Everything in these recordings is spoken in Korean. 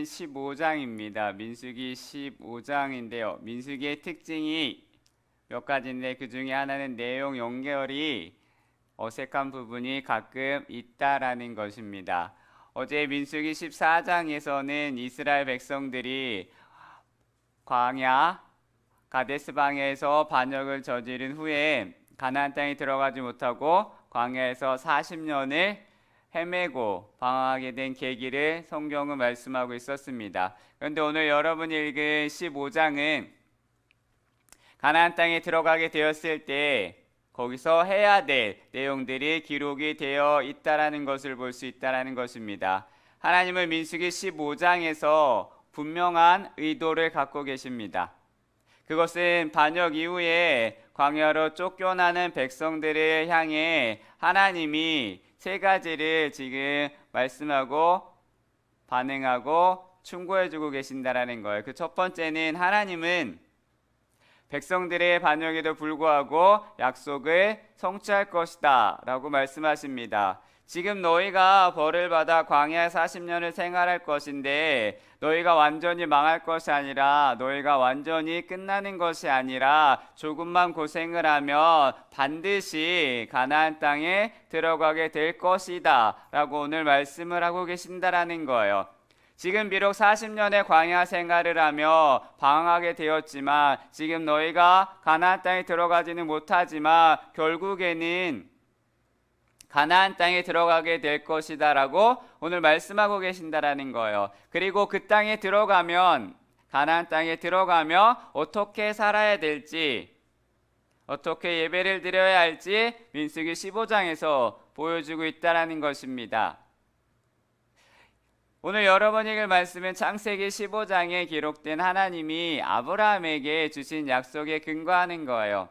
15장입니다. 민수기 15장인데요. 민수기의 특징이 몇 가지인데 그 중에 하나는 내용 연결이 어색한 부분이 가끔 있다라는 것입니다. 어제 민수기 14장에서는 이스라엘 백성들이 광야 가데스 방에서 반역을 저지른 후에 가나안 땅에 들어가지 못하고 광야에서 40년을 헤매고 방황하게 된 계기를 성경은 말씀하고 있었습니다. 그런데 오늘 여러분이 읽은 15장은 가나안 땅에 들어가게 되었을 때 거기서 해야 될 내용들이 기록이 되어 있다라는 것을 볼 수 있다라는 것입니다. 하나님은 민수기 15장에서 분명한 의도를 갖고 계십니다. 그것은 반역 이후에 광야로 쫓겨나는 백성들을 향해 하나님이 세 가지를 지금 말씀하고 반응하고 충고해주고 계신다라는 거예요. 그 첫 번째는 하나님은 백성들의 반역에도 불구하고 약속을 성취할 것이다 라고 말씀하십니다. 지금 너희가 벌을 받아 광야에 40년을 생활할 것인데 너희가 완전히 망할 것이 아니라 너희가 완전히 끝나는 것이 아니라 조금만 고생을 하면 반드시 가나안 땅에 들어가게 될 것이다 라고 오늘 말씀을 하고 계신다라는 거예요. 지금 비록 40년의 광야 생활을 하며 방황하게 되었지만 지금 너희가 가나안 땅에 들어가지는 못하지만 결국에는 가나안 땅에 들어가게 될 것이다 라고 오늘 말씀하고 계신다라는 거예요. 그리고 그 땅에 들어가면 가나안 땅에 들어가면 어떻게 살아야 될지 어떻게 예배를 드려야 할지 민수기 15장에서 보여주고 있다라는 것입니다. 오늘 여러분이 읽을 말씀은 창세기 15장에 기록된 하나님이 아브라함에게 주신 약속에 근거하는 거예요.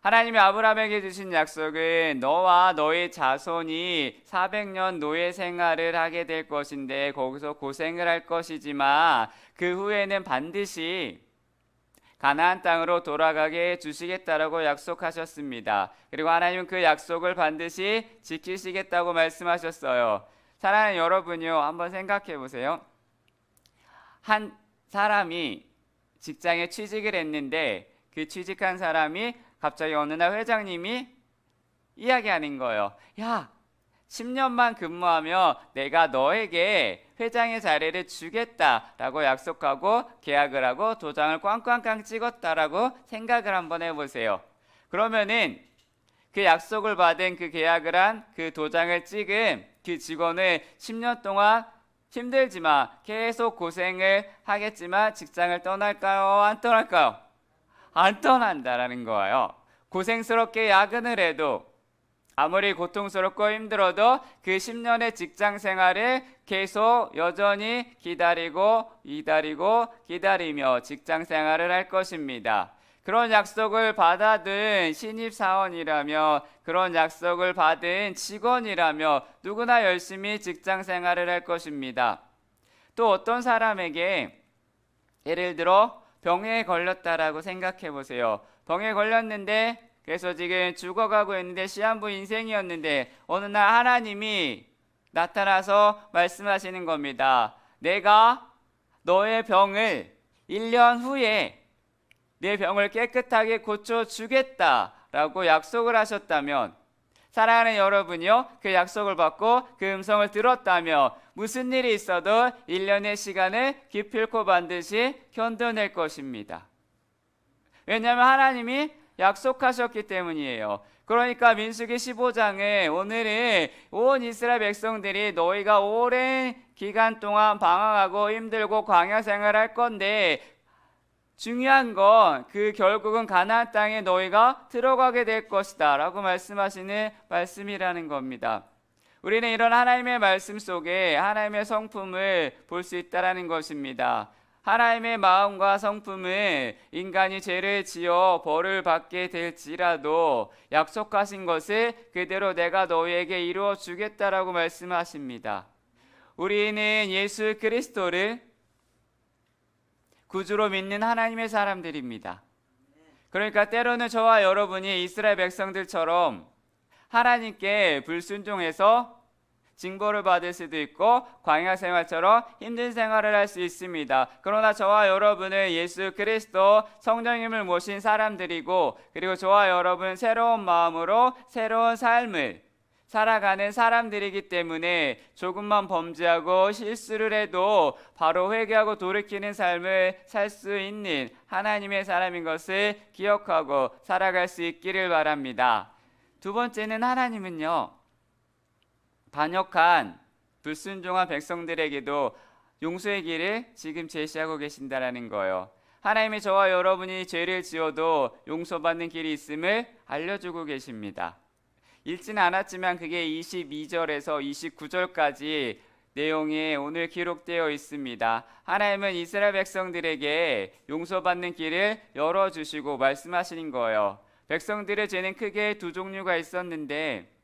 하나님이 아브라함에게 주신 약속은 너와 너의 자손이 400년 노예 생활을 하게 될 것인데 거기서 고생을 할 것이지만 그 후에는 반드시 가나안 땅으로 돌아가게 해주시겠다라고 약속하셨습니다. 그리고 하나님은 그 약속을 반드시 지키시겠다고 말씀하셨어요. 사랑하는 여러분요, 한번 생각해 보세요. 한 사람이 직장에 취직을 했는데 그 취직한 사람이 갑자기 어느 날 회장님이 이야기하는 거예요. 야, 10년만 근무하면 내가 너에게 회장의 자리를 주겠다라고 약속하고 계약을 하고 도장을 꽝꽝꽝 찍었다라고 생각을 한번 해보세요. 그러면은 그 약속을 받은 그 계약을 한 그 도장을 찍은 그 직원을 10년 동안 힘들지만 계속 고생을 하겠지만 직장을 떠날까요? 안 떠날까요? 안 떠난다라는 거예요. 고생스럽게 야근을 해도 아무리 고통스럽고 힘들어도 그 10년의 직장 생활을 계속 여전히 기다리며 직장 생활을 할 것입니다. 그런 약속을 받아든 신입사원이라며 그런 약속을 받은 직원이라며 누구나 열심히 직장 생활을 할 것입니다. 또 어떤 사람에게 예를 들어 병에 걸렸다라고 생각해 보세요. 병에 걸렸는데 그래서 지금 죽어가고 있는데 시한부 인생이었는데 어느 날 하나님이 나타나서 말씀하시는 겁니다. 내가 너의 병을 1년 후에 내 병을 깨끗하게 고쳐주겠다라고 약속을 하셨다면 사랑하는 여러분이요, 그 약속을 받고 그 음성을 들었다면 무슨 일이 있어도 1년의 시간을 기필코 반드시 견뎌낼 것입니다. 왜냐하면 하나님이 약속하셨기 때문이에요. 그러니까 민수기 15장에 오늘은 온 이스라엘 백성들이 너희가 오랜 기간 동안 방황하고 힘들고 광야 생활할 건데 중요한 건 그 결국은 가나안 땅에 너희가 들어가게 될 것이다 라고 말씀하시는 말씀이라는 겁니다. 우리는 이런 하나님의 말씀 속에 하나님의 성품을 볼 수 있다는 것입니다. 하나님의 마음과 성품은 인간이 죄를 지어 벌을 받게 될지라도 약속하신 것을 그대로 내가 너희에게 이루어 주겠다라고 말씀하십니다. 우리는 예수 그리스도를 구주로 믿는 하나님의 사람들입니다. 그러니까 때로는 저와 여러분이 이스라엘 백성들처럼 하나님께 불순종해서 징벌을 받을 수도 있고 광야 생활처럼 힘든 생활을 할 수 있습니다. 그러나 저와 여러분은 예수 그리스도 성령님을 모신 사람들이고, 그리고 저와 여러분은 새로운 마음으로 새로운 삶을 살아가는 사람들이기 때문에 조금만 범죄하고 실수를 해도 바로 회개하고 돌이키는 삶을 살 수 있는 하나님의 사람인 것을 기억하고 살아갈 수 있기를 바랍니다. 두 번째는, 하나님은요, 반역한 불순종한 백성들에게도 용서의 길을 지금 제시하고 계신다라는 거예요. 하나님이 저와 여러분이 죄를 지어도 용서받는 길이 있음을 알려주고 계십니다. 읽지는 않았지만 그게 22절에서 29절까지 내용이 오늘 기록되어 있습니다. 하나님은 이스라엘 백성들에게 용서받는 길을 열어주시고 말씀하시는 거예요. 백성들의 죄는 크게 두 종류가 있었는데,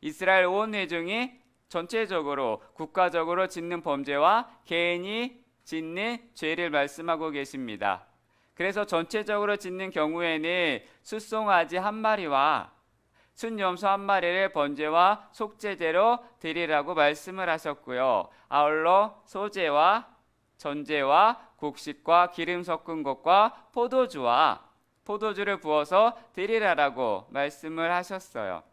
이스라엘 온 회중이 전체적으로 국가적으로 짓는 범죄와 개인이 짓는 죄를 말씀하고 계십니다. 그래서 전체적으로 짓는 경우에는 숫송아지 한 마리와 순염소 한 마리를 번제와 속죄제로 드리라고 말씀을 하셨고요. 아울러 소제와 전제와 곡식과 기름 섞은 것과 포도주를 부어서 드리라라고 말씀을 하셨어요.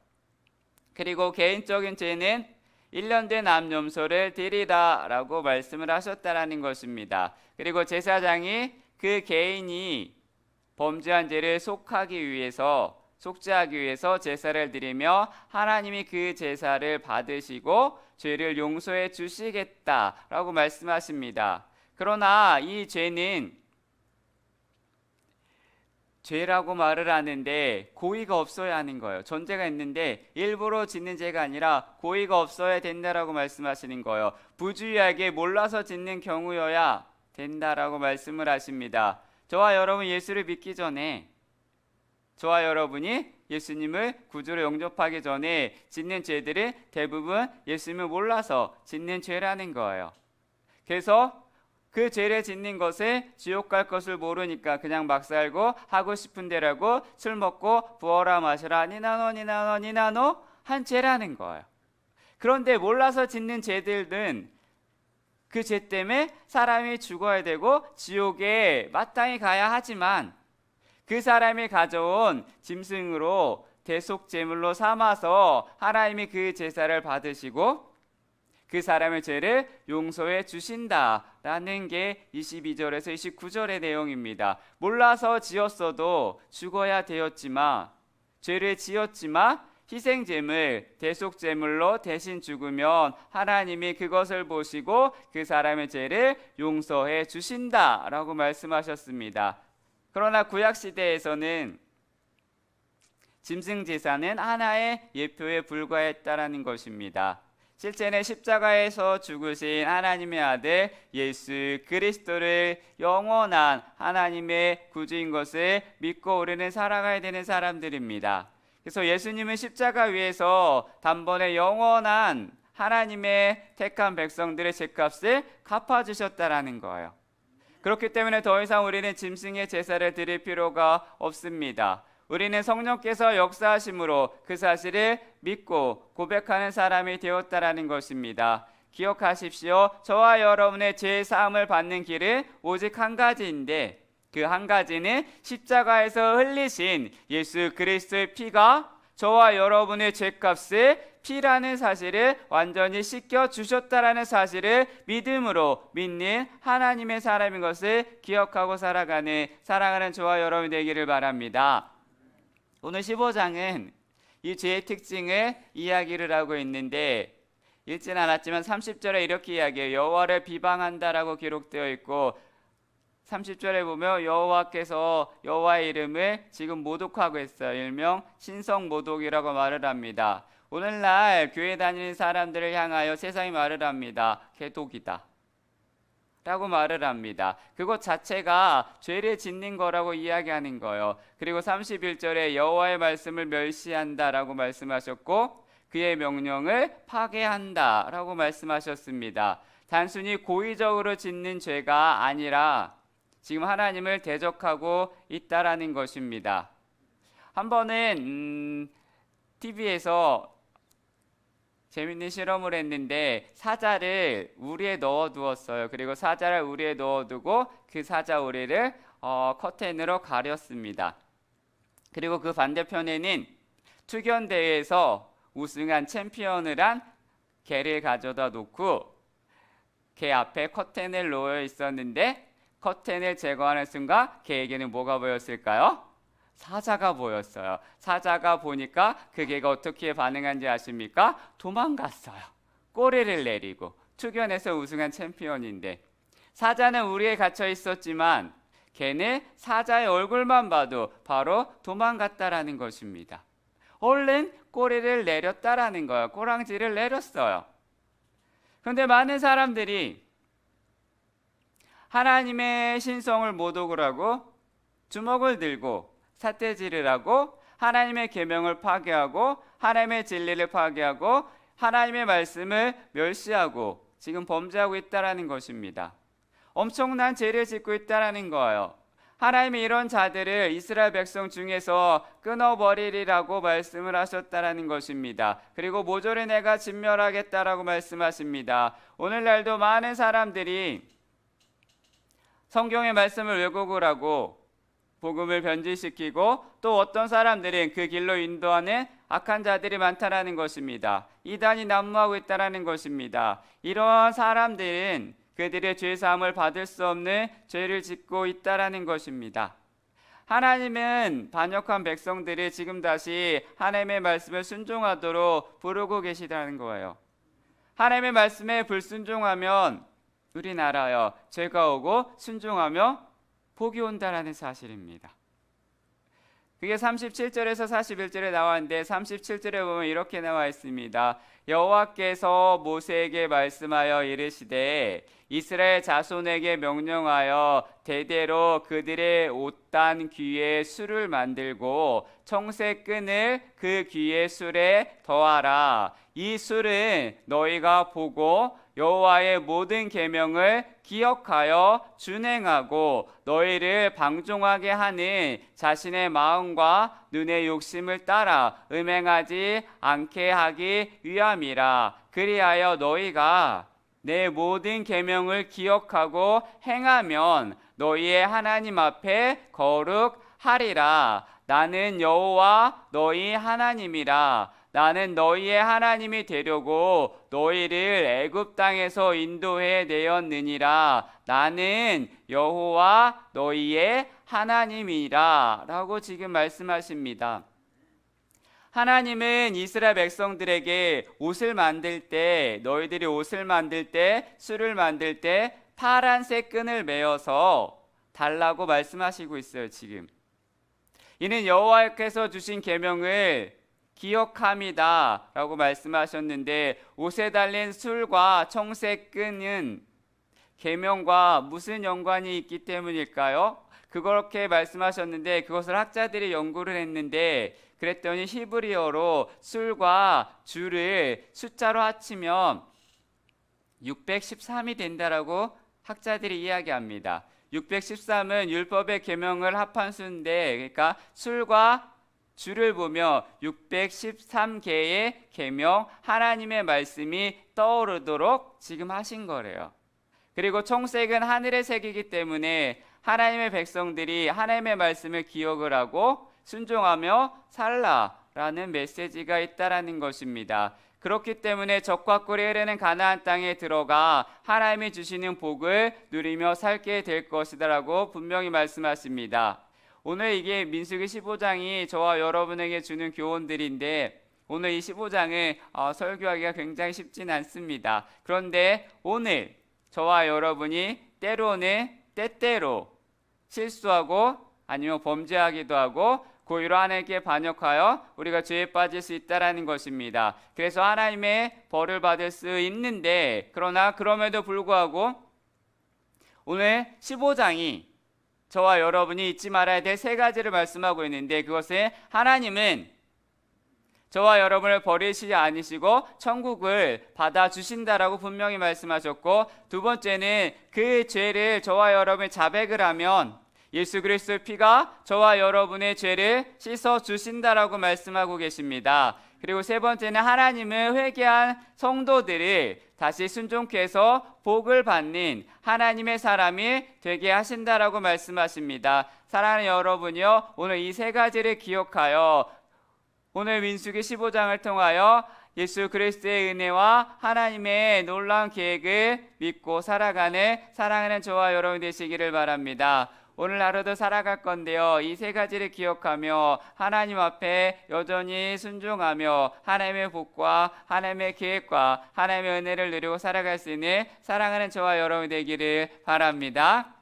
그리고 개인적인 죄는 1년 된 암염소를 드리라라고 말씀을 하셨다라는 것입니다. 그리고 제사장이 그 개인이 범죄한 죄를 속죄하기 위해서 제사를 드리며 하나님이 그 제사를 받으시고 죄를 용서해 주시겠다라고 말씀하십니다. 그러나 이 죄라고 말을 하는데 고의가 없어야 하는 거예요. 전제가 있는데 일부러 짓는 죄가 아니라 고의가 없어야 된다라고 말씀하시는 거예요. 부주의하게 몰라서 짓는 경우여야 된다라고 말씀을 하십니다. 저와 여러분 예수를 믿기 전에, 저와 여러분이 예수님을 구주로 영접하기 전에 짓는 죄들은 대부분 예수님을 몰라서 짓는 죄라는 거예요. 그래서 그 죄를 짓는 것에 지옥 갈 것을 모르니까 그냥 막 살고 하고 싶은 대로 하고 술 먹고 부어라 마셔라 니나노 한 죄라는 거예요. 그런데 몰라서 짓는 죄들은 그 죄 때문에 사람이 죽어야 되고 지옥에 마땅히 가야 하지만, 그 사람이 가져온 짐승으로 대속제물로 삼아서 하나님이 그 제사를 받으시고 그 사람의 죄를 용서해 주신다라는 게 22절에서 29절의 내용입니다. 몰라서 지었어도 죽어야 되었지만, 죄를 지었지만 희생제물, 대속제물로 대신 죽으면 하나님이 그것을 보시고 그 사람의 죄를 용서해 주신다라고 말씀하셨습니다. 그러나 구약시대에서는 짐승제사는 하나의 예표에 불과했다라는 것입니다. 실제는 십자가에서 죽으신 하나님의 아들 예수 그리스도를 영원한 하나님의 구주인 것을 믿고 우리는 살아가야 되는 사람들입니다. 그래서 예수님은 십자가 위에서 단번에 영원한 하나님의 택한 백성들의 죄값을 갚아주셨다라는 거예요. 그렇기 때문에 더 이상 우리는 짐승의 제사를 드릴 필요가 없습니다. 우리는 성령께서 역사하심으로 그 사실을 믿고 고백하는 사람이 되었다라는 것입니다. 기억하십시오. 저와 여러분의 죄 사함을 받는 길은 오직 한 가지인데, 그 한 가지는 십자가에서 흘리신 예수 그리스도의 피가 저와 여러분의 죄값을 피라는 사실을 완전히 씻겨주셨다라는 사실을 믿음으로 믿는 하나님의 사람인 것을 기억하고 살아가는 저와 여러분이 되기를 바랍니다. 오늘 15장은 이 죄의 특징을 이야기를 하고 있는데, 읽진 않았지만 30절에 이렇게 이야기해요. 여호와를 비방한다라고 기록되어 있고, 30절에 보면 여호와께서 여호와의 이름을 지금 모독하고 있어요. 일명 신성모독이라고 말을 합니다. 오늘날 교회 다니는 사람들을 향하여 세상이 말을 합니다. 개독이다 라고 말을 합니다. 그것 자체가 죄를 짓는 거라고 이야기하는 거예요. 그리고 31절에 여호와의 말씀을 멸시한다 라고 말씀하셨고, 그의 명령을 파괴한다 라고 말씀하셨습니다. 단순히 고의적으로 짓는 죄가 아니라 지금 하나님을 대적하고 있다라는 것입니다. 한 번은 TV에서 재밌는 실험을 했는데 사자를 우리에 넣어두었어요. 그리고 사자를 우리에 넣어두고 그 사자 우리를 커튼으로 가렸습니다. 그리고 그 반대편에는 투견대회에서 우승한 챔피언을 한 개를 가져다 놓고 개 앞에 커튼을 놓여 있었는데 커튼을 제거하는 순간 개에게는 뭐가 보였을까요? 사자가 보였어요. 사자가 보니까 그 개가 어떻게 반응한지 아십니까? 도망갔어요. 꼬리를 내리고. 투견에서 우승한 챔피언인데 사자는 우리에 갇혀 있었지만 개는 사자의 얼굴만 봐도 바로 도망갔다라는 것입니다. 얼른 꼬리를 내렸다라는 거예요. 꼬랑지를 내렸어요. 그런데 많은 사람들이 하나님의 신성을 모독을 하고 주먹을 들고 삿대질을 하고 하나님의 계명을 파괴하고 하나님의 진리를 파괴하고 하나님의 말씀을 멸시하고 지금 범죄하고 있다라는 것입니다. 엄청난 죄를 짓고 있다라는 거예요. 하나님이 이런 자들을 이스라엘 백성 중에서 끊어버리리라고 말씀을 하셨다라는 것입니다. 그리고 모조리 내가 진멸하겠다라고 말씀하십니다. 오늘날도 많은 사람들이 성경의 말씀을 왜곡을 하고 복음을 변질시키고 또 어떤 사람들은 그 길로 인도하는 악한 자들이 많다라는 것입니다. 이단이 난무하고 있다라는 것입니다. 이러한 사람들은 그들의 죄사함을 받을 수 없는 죄를 짓고 있다라는 것입니다. 하나님은 반역한 백성들이 지금 다시 하나님의 말씀을 순종하도록 부르고 계시다는 거예요. 하나님의 말씀에 불순종하면 우리나라요 죄가 오고 순종하면 복이 온다라는 사실입니다. 그게 37절에서 41절에 나왔는데 37절에 보면 이렇게 나와 있습니다. 여호와께서 모세에게 말씀하여 이르시되 이스라엘 자손에게 명령하여 대대로 그들의 옷단 귀에 술을 만들고 청색 끈을 그 귀의 술에 더하라. 이 술은 너희가 보고 여호와의 모든 계명을 기억하여 준행하고 너희를 방종하게 하는 자신의 마음과 눈의 욕심을 따라 음행하지 않게 하기 위함이라. 그리하여 너희가 내 모든 계명을 기억하고 행하면 너희의 하나님 앞에 거룩하리라. 나는 여호와 너희 하나님이라. 나는 너희의 하나님이 되려고 너희를 애굽 땅에서 인도해 내었느니라. 나는 여호와 너희의 하나님이라 라고 지금 말씀하십니다. 하나님은 이스라엘 백성들에게 옷을 만들 때, 너희들이 옷을 만들 때, 술을 만들 때 파란색 끈을 매어서 달라고 말씀하시고 있어요. 지금 이는 여호와께서 주신 계명을 기억함이다 라고 말씀하셨는데 옷에 달린 술과 청색 끈은 계명과 무슨 연관이 있기 때문일까요? 그렇게 말씀하셨는데 그것을 학자들이 연구를 했는데 그랬더니 히브리어로 술과 주를 숫자로 합치면 613이 된다라고 학자들이 이야기합니다. 613은 율법의 계명을 합한 수인데 그러니까 술과 주를 보며 613개의 계명 하나님의 말씀이 떠오르도록 지금 하신 거래요. 그리고 청색은 하늘의 색이기 때문에 하나님의 백성들이 하나님의 말씀을 기억을 하고 순종하며 살라라는 메시지가 있다라는 것입니다. 그렇기 때문에 적과 꿀이 흐르는 가나안 땅에 들어가 하나님이 주시는 복을 누리며 살게 될 것이다라고 분명히 말씀하십니다. 오늘 이게 민수기 15장이 저와 여러분에게 주는 교훈들인데 오늘 이 15장을 설교하기가 굉장히 쉽진 않습니다. 그런데 오늘 저와 여러분이 때로는 때때로 실수하고 아니면 범죄하기도 하고 고의로 하나님께 반역하여 우리가 죄에 빠질 수 있다는 것입니다. 그래서 하나님의 벌을 받을 수 있는데 그러나 그럼에도 불구하고 오늘 15장이 저와 여러분이 잊지 말아야 될 세 가지를 말씀하고 있는데 그것은 하나님은 저와 여러분을 버리시지 않으시고 천국을 받아주신다라고 분명히 말씀하셨고 두 번째는 그 죄를 저와 여러분이 자백을 하면 예수 그리스도의 피가 저와 여러분의 죄를 씻어 주신다라고 말씀하고 계십니다. 그리고 세 번째는 하나님을 회개한 성도들을 다시 순종케 해서 복을 받는 하나님의 사람이 되게 하신다라고 말씀하십니다. 사랑하는 여러분이요, 오늘 이 세 가지를 기억하여 오늘 민수기 15장을 통하여 예수 그리스도의 은혜와 하나님의 놀라운 계획을 믿고 살아가는 사랑하는 저와 여러분 되시기를 바랍니다. 오늘 하루도 살아갈 건데요, 이 세 가지를 기억하며 하나님 앞에 여전히 순종하며 하나님의 복과 하나님의 계획과 하나님의 은혜를 누리고 살아갈 수 있는 사랑하는 저와 여러분 되기를 바랍니다.